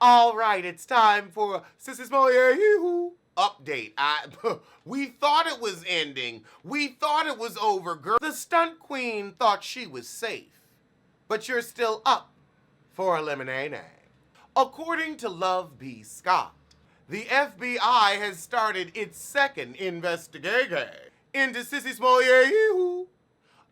All right, it's time for Sissy Smollett update. We thought it was ending. We thought it was over, girl. The stunt queen thought she was safe. But you're still up for a lemonade. According to Love B. Scott, the FBI has started its second investigation into Sissy Smollett.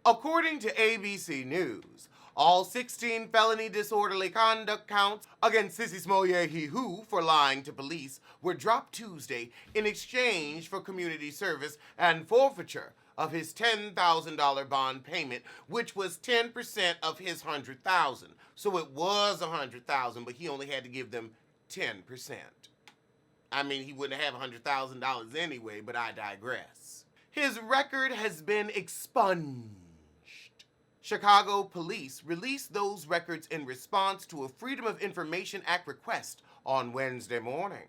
According to ABC News, all 16 felony disorderly conduct counts against Sissy Smollett for lying to police were dropped Tuesday in exchange for community service and forfeiture of his $10,000 bond payment, which was 10% of his $100,000. So it was $100,000, but he only had to give them 10%. I mean, he wouldn't have $100,000 anyway, but I digress. His record has been expunged. Chicago police released those records in response to a Freedom of Information Act request on Wednesday morning,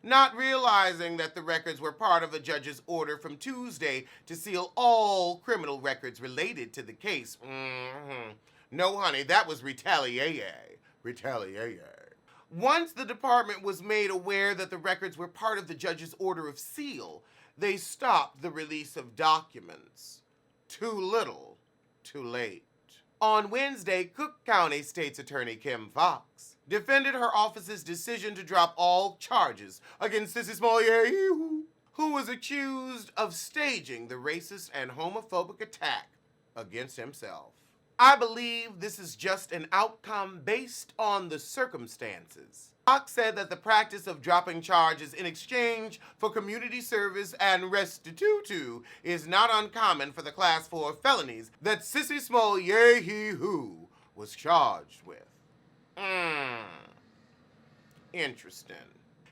not realizing that the records were part of a judge's order from Tuesday to seal all criminal records related to the case. No, honey, that was retaliation. Once the department was made aware that the records were part of the judge's order of seal, they stopped the release of documents. Too little, too late. On Wednesday, Cook County State's Attorney Kim Foxx defended her office's decision to drop all charges against Sissy Smollett, who was accused of staging the racist and homophobic attack against himself. I believe this is just an outcome based on the circumstances. Fox said that the practice of dropping charges in exchange for community service and restitution is not uncommon for the Class 4 felonies that Sissy Smollett was charged with. Interesting.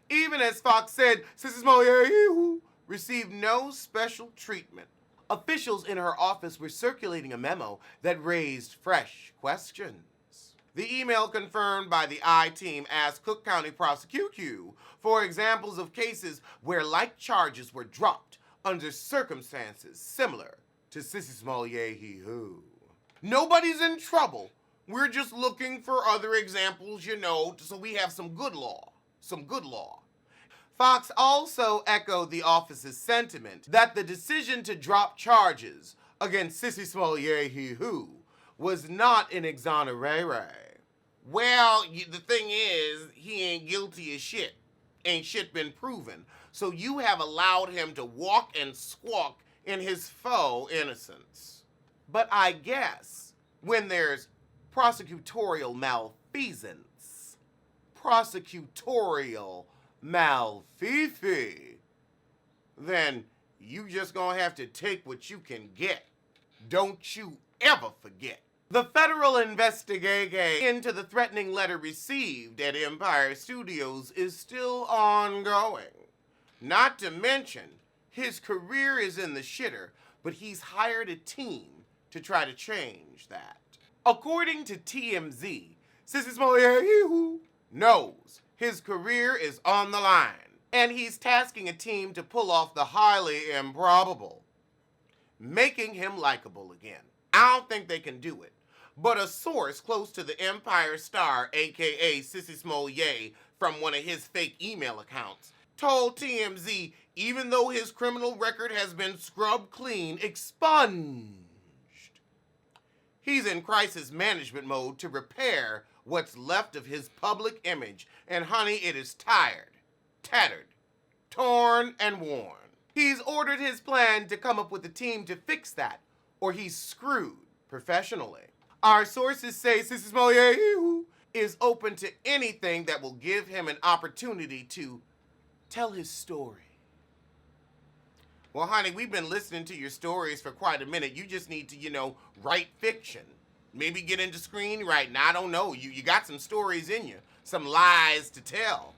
Even as Fox said, Sissy Smollett received no special treatment. Officials in her office were circulating a memo that raised fresh questions. The email confirmed by the I-team asked Cook County Prosecution for examples of cases where like charges were dropped under circumstances similar to Sissy Smollett. Nobody's in trouble. We're just looking for other examples, so we have some good law. Fox also echoed the office's sentiment that the decision to drop charges against Sissy Smollett was not an exonerare. Well, the thing is, he ain't guilty as shit. Ain't shit been proven. So you have allowed him to walk and squawk in his faux innocence. But I guess when there's prosecutorial malfeasance, then you just gonna have to take what you can get. Don't you ever forget. The federal investigation into the threatening letter received at Empire Studios is still ongoing. Not to mention, his career is in the shitter, but he's hired a team to try to change that. According to TMZ, Sissy Smollett knows his career is on the line, and he's tasking a team to pull off the highly improbable, making him likable again. I don't think they can do it, but a source close to the Empire star, aka Sissy Smollett, from one of his fake email accounts, told TMZ even though his criminal record has been scrubbed clean, expunged, he's in crisis management mode to repair what's left of his public image, and honey, it is tired, tattered, torn, and worn. He's ordered his plan to come up with a team to fix that, or he's screwed professionally. Our sources say Sissy Smollett is open to anything that will give him an opportunity to tell his story. Well, honey, we've been listening to your stories for quite a minute. You just need to, write fiction. Maybe get into screenwriting. I don't know. You got some stories in you, some lies to tell.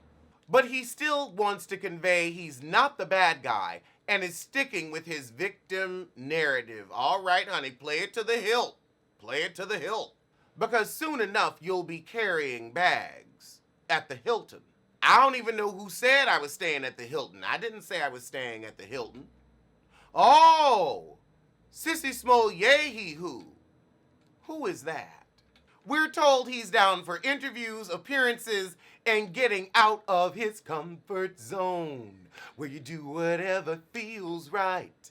But he still wants to convey he's not the bad guy and is sticking with his victim narrative. All right, honey, play it to the hilt. Play it to the hilt. Because soon enough, you'll be carrying bags at the Hilton. I don't even know who said I was staying at the Hilton. I didn't say I was staying at the Hilton. Oh, Sissy Smollett who is that? We're told he's down for interviews, appearances, and getting out of his comfort zone, where you do whatever feels right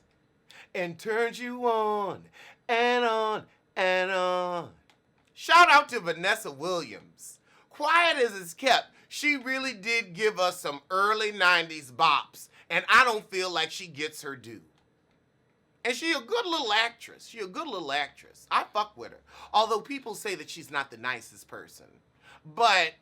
and turns you on and on and on. Shout out to Vanessa Williams. Quiet as it's kept, she really did give us some early 90s bops, and I don't feel like she gets her due. And she a good little actress. I fuck with her. Although people say that she's not the nicest person. But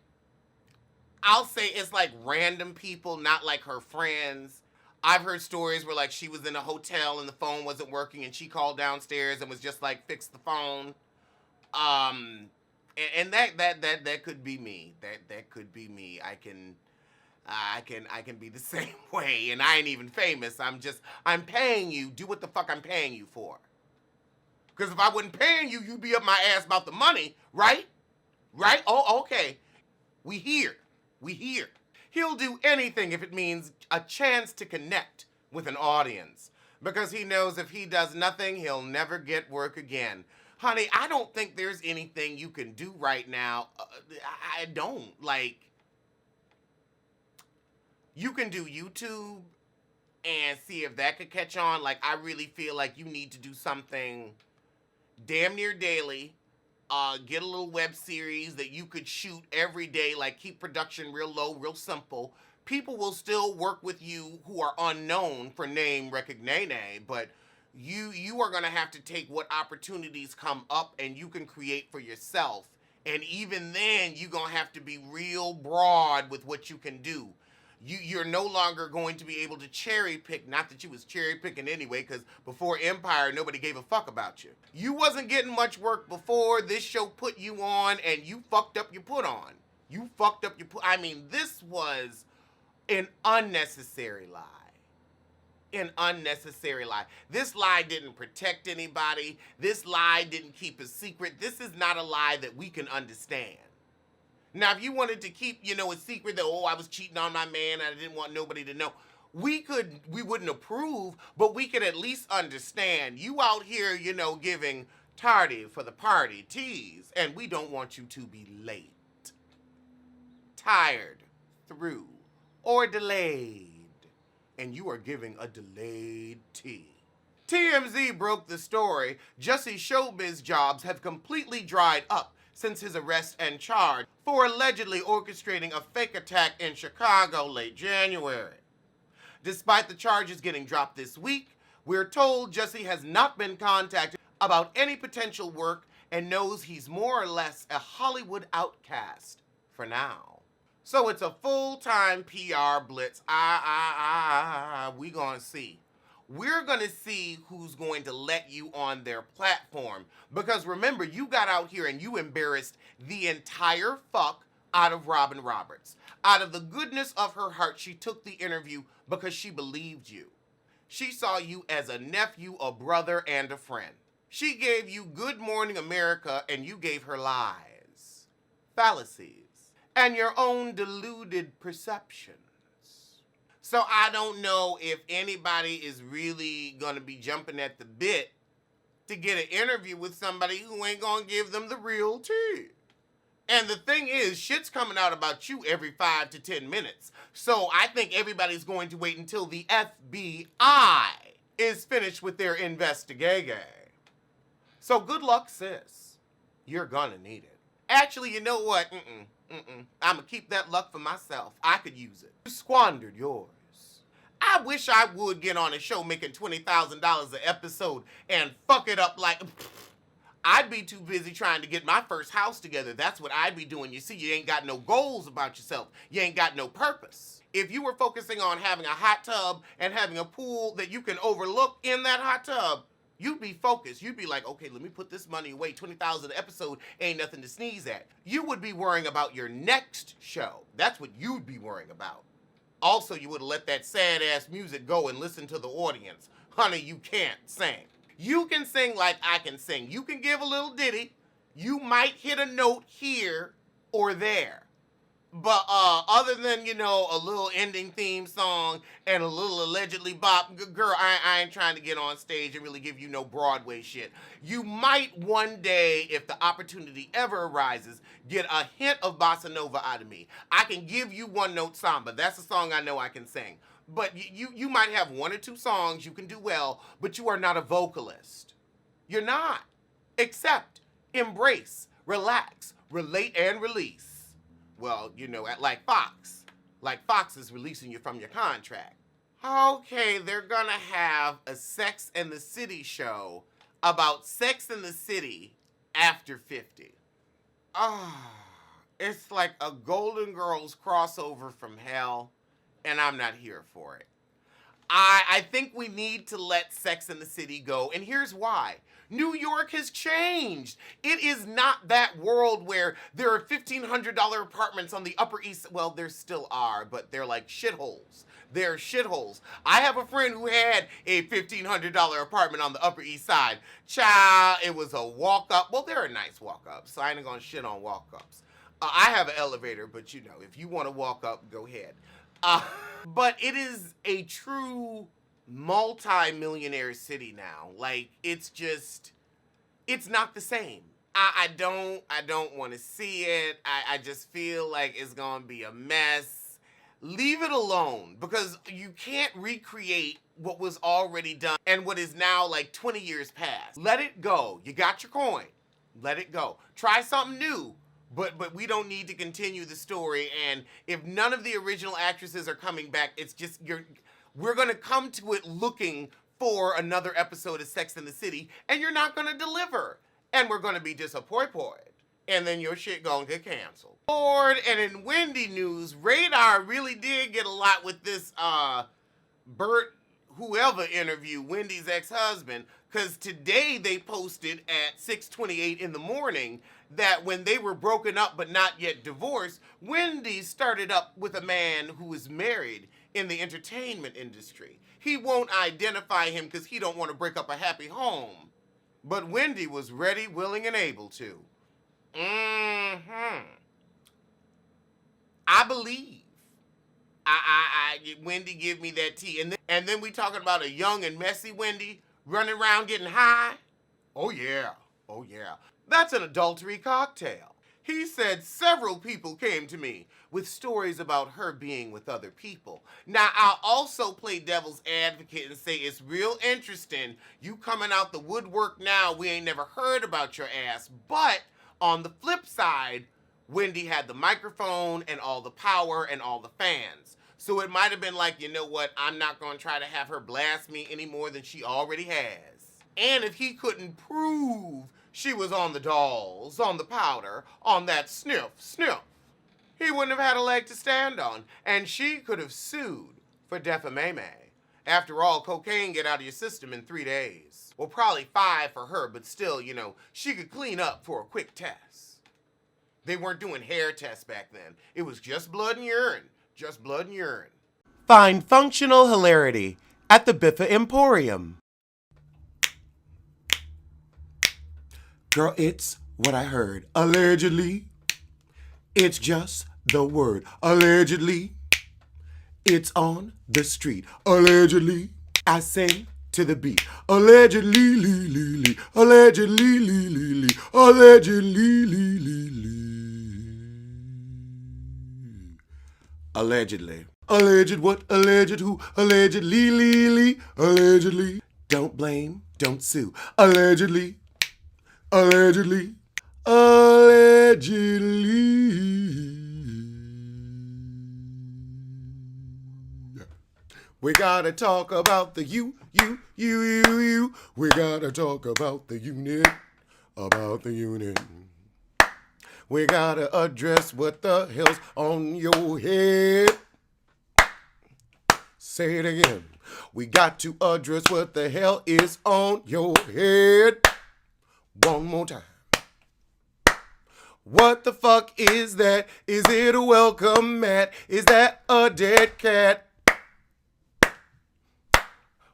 I'll say it's like random people, not like her friends. I've heard stories where like she was in a hotel and the phone wasn't working and she called downstairs and was just like, fix the phone. And that could be me. That could be me. I can be the same way, and I ain't even famous. I'm paying you. Do what the fuck I'm paying you for. Because if I wasn't paying you, you'd be up my ass about the money, right? Right? Oh, okay. We here. He'll do anything if it means a chance to connect with an audience. Because he knows if he does nothing, he'll never get work again. Honey, I don't think there's anything you can do right now. I don't. Like, you can do YouTube and see if that could catch on. Like, I really feel like you need to do something damn near daily. Get a little web series that you could shoot every day. Like, keep production real low, real simple. People will still work with you who are unknown for name recognition, but you are going to have to take what opportunities come up and you can create for yourself. And even then, you're going to have to be real broad with what you can do. You're no longer going to be able to cherry pick. Not that you was cherry picking anyway, because before Empire, nobody gave a fuck about you. You wasn't getting much work before. This show put you on, and you fucked up your put on. I mean, this was an unnecessary lie. This lie didn't protect anybody. This lie didn't keep a secret. This is not a lie that we can understand. Now, if you wanted to keep, a secret that, I was cheating on my man and I didn't want nobody to know, we wouldn't approve, but we could at least understand. You out here, giving tardy for the party tease, and we don't want you to be late, tired, through, or delayed. And you are giving a delayed tea. TMZ broke the story. Jussie's showbiz jobs have completely dried up since his arrest and charge for allegedly orchestrating a fake attack in Chicago late January. Despite the charges getting dropped this week, we're told Jussie has not been contacted about any potential work and knows he's more or less a Hollywood outcast for now. So it's a full-time PR blitz. We gonna see. We're gonna see who's going to let you on their platform. Because remember, you got out here and you embarrassed the entire fuck out of Robin Roberts. Out of the goodness of her heart, she took the interview because she believed you. She saw you as a nephew, a brother, and a friend. She gave you Good Morning America and you gave her lies, fallacies, and your own deluded perceptions. So I don't know if anybody is really gonna be jumping at the bit to get an interview with somebody who ain't gonna give them the real tea. And the thing is, shit's coming out about you every 5 to 10 minutes. So I think everybody's going to wait until the FBI is finished with their investigation. So good luck, sis. You're gonna need it. Actually, you know what? I'm gonna keep that luck for myself. I could use it. You squandered yours. I wish I would get on a show making $20,000 an episode and fuck it up like... I'd be too busy trying to get my first house together. That's what I'd be doing. You see, you ain't got no goals about yourself. You ain't got no purpose. If you were focusing on having a hot tub and having a pool that you can overlook in that hot tub, you'd be focused. You'd be like, okay, let me put this money away. $20,000 an episode ain't nothing to sneeze at. You would be worrying about your next show. That's what you'd be worrying about. Also, you would have let that sad-ass music go and listen to the audience. Honey, you can't sing. You can sing like I can sing. You can give a little ditty. You might hit a note here or there. But other than, a little ending theme song and a little allegedly bop, girl, I ain't trying to get on stage and really give you no Broadway shit. You might one day, if the opportunity ever arises, get a hint of bossa nova out of me. I can give you One Note Samba. That's a song I know I can sing. But you might have one or two songs you can do well, but you are not a vocalist. You're not. Accept, embrace, relax, relate, and release. Well, like Fox. Like Fox is releasing you from your contract. Okay, they're gonna have a Sex and the City show about Sex and the City after 50. It's like a Golden Girls crossover from hell, and I'm not here for it. I think we need to let Sex and the City go, and here's why. New York has changed. It is not that world where there are $1,500 apartments on the Upper East. Well, there still are, but they're like shitholes. They're shitholes. I have a friend who had a $1,500 apartment on the Upper East Side. Child, it was a walk-up. Well, they're a nice walk-up, so I ain't gonna shit on walk-ups. I have an elevator, but if you want to walk up, go ahead. But it is a true multi-millionaire city now. Like, it's not the same. I don't want to see it. I just feel like it's going to be a mess. Leave it alone, because you can't recreate what was already done and what is now like 20 years past. Let it go. You got your coin. Let it go. Try something new. But we don't need to continue the story, and if none of the original actresses are coming back, it's just we're gonna come to it looking for another episode of Sex and the City, and you're not gonna deliver, and we're gonna be disappointed, and then your shit gonna get canceled. Lord, and in Wendy news, Radar really did get a lot with this Bert whoever interview, Wendy's ex-husband, because today they posted at 6:28 in the morning that when they were broken up but not yet divorced, Wendy started up with a man who is married in the entertainment industry. He won't identify him because he don't want to break up a happy home. But Wendy was ready, willing, and able to. I believe. Wendy give me that tea. And then we talking about a young and messy Wendy running around getting high? Oh yeah. That's an adultery cocktail. He said several people came to me with stories about her being with other people. Now, I'll also play devil's advocate and say it's real interesting. You coming out the woodwork now, we ain't never heard about your ass. But on the flip side, Wendy had the microphone and all the power and all the fans. So it might have been like, you know what, I'm not going to try to have her blast me any more than she already has. And if he couldn't prove she was on the dolls, on the powder, on that sniff, he wouldn't have had a leg to stand on, and she could have sued for defamation. After all, cocaine get out of your system in 3 days. Well, probably 5 for her, but still, she could clean up for a quick test. They weren't doing hair tests back then. It was just blood and urine. Just blood and urine. Find functional hilarity at the Biffa Emporium. Girl, it's what I heard. Allegedly. It's just the word. Allegedly. It's on the street. Allegedly. I sing to the beat. Allegedly, lee, lee, lee. Allegedly, lee, lee, lee. Allegedly, lee, lee, lee. Allegedly. Alleged what? Alleged who? Allegedly, lee, lee. Allegedly. Don't blame, don't sue. Allegedly. Allegedly. Allegedly. We gotta talk about the you. We gotta talk about the unit. About the unit. We gotta address what the hell's on your head. Say it again. We got to address what the hell is on your head. One more time. What the fuck is that? Is it a welcome mat? Is that a dead cat?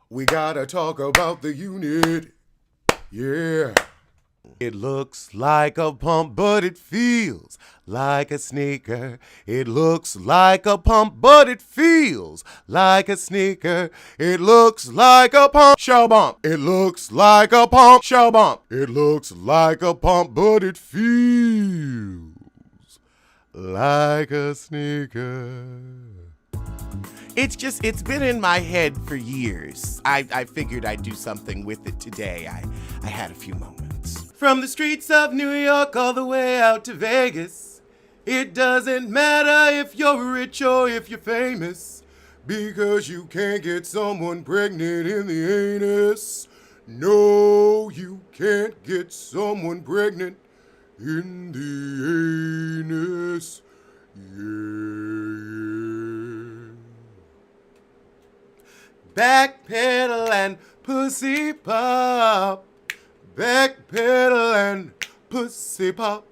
We gotta talk about the unit. Yeah. It looks like a pump, but it feels like a sneaker. It looks like a pump, but it feels like a sneaker. It looks like a pump, show bump. It looks like a pump, show bump. It looks like a pump, but it feels like a sneaker. It's been in my head for years. I figured I'd do something with it today. I had a few moments. From the streets of New York all the way out to Vegas, it doesn't matter if you're rich or if you're famous, because you can't get someone pregnant in the anus. No, you can't get someone pregnant in the anus. Yeah. Backpedal and pussy pop. Backpedal and pussy pop.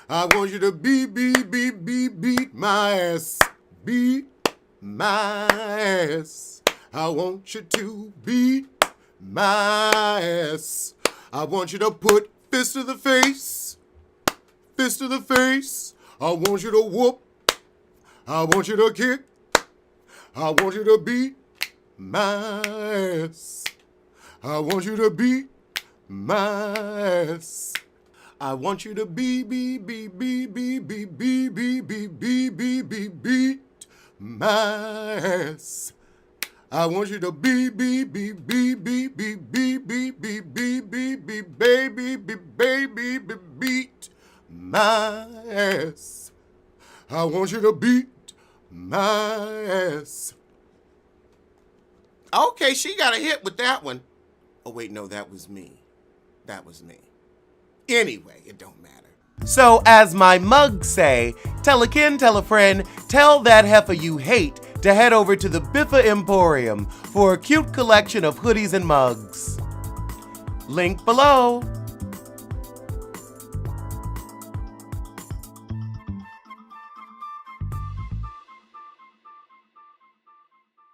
I want you to beat my ass. Beat my ass. I want you to beat my ass. I want you to put fist to the face. Fist to the face. I want you to whoop. I want you to kick. I want you to beat my ass. I want you to beat my ass. I want you to beat my ass. I want you to beat my ass. I want you to beat my ass. Okay, she got a hit with that one. Oh, wait, no, that was me. That was me. Anyway, it don't matter. So, as my mugs say, tell a kin, tell a friend, tell that heifer you hate to head over to the Biffa Emporium for a cute collection of hoodies and mugs. Link below.